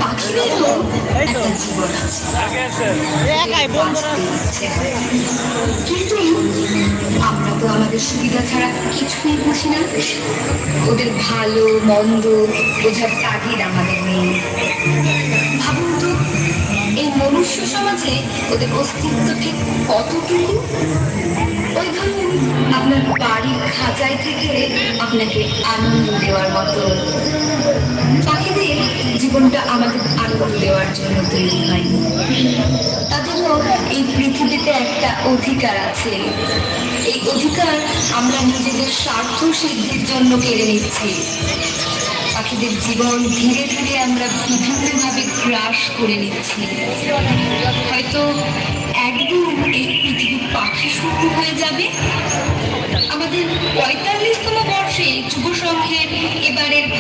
পাখিদেরও একটা জীবন আছে, কিন্তু আমরা তো আমাদের সুবিধা ছাড়া কিছুই বুঝি না। ওদের ভালো মন্দ বোঝার তাগিদ আমাদের নেই। ভাবুন তো, এই মনুষ্য সমাজে ওদের অস্তিত্ব ঠিক কতটুকু? ওই ধরুন, আপনার বাড়ির খাঁচায় থেকে আপনাকে আনন্দ দেওয়ার মতো। পাখিদের জীবনটা আমাদের আনন্দ দেওয়ার জন্য তৈরি হয়নি। তাদেরও এই পৃথিবীতে একটা অধিকার আছে। এই অধিকার আমরা নিজেদের স্বার্থ সিদ্ধির জন্য কেড়ে নিচ্ছি। পাখিদের জীবন ধীরে ধীরে আমরা বিভিন্নভাবে গ্রাস করে নিচ্ছি। হয়তো একদিন এই পৃথিবী পাখি শূন্য হয়ে যাবে। আমাদের ৪৫তম বর্ষে যুব সংঘের এবারের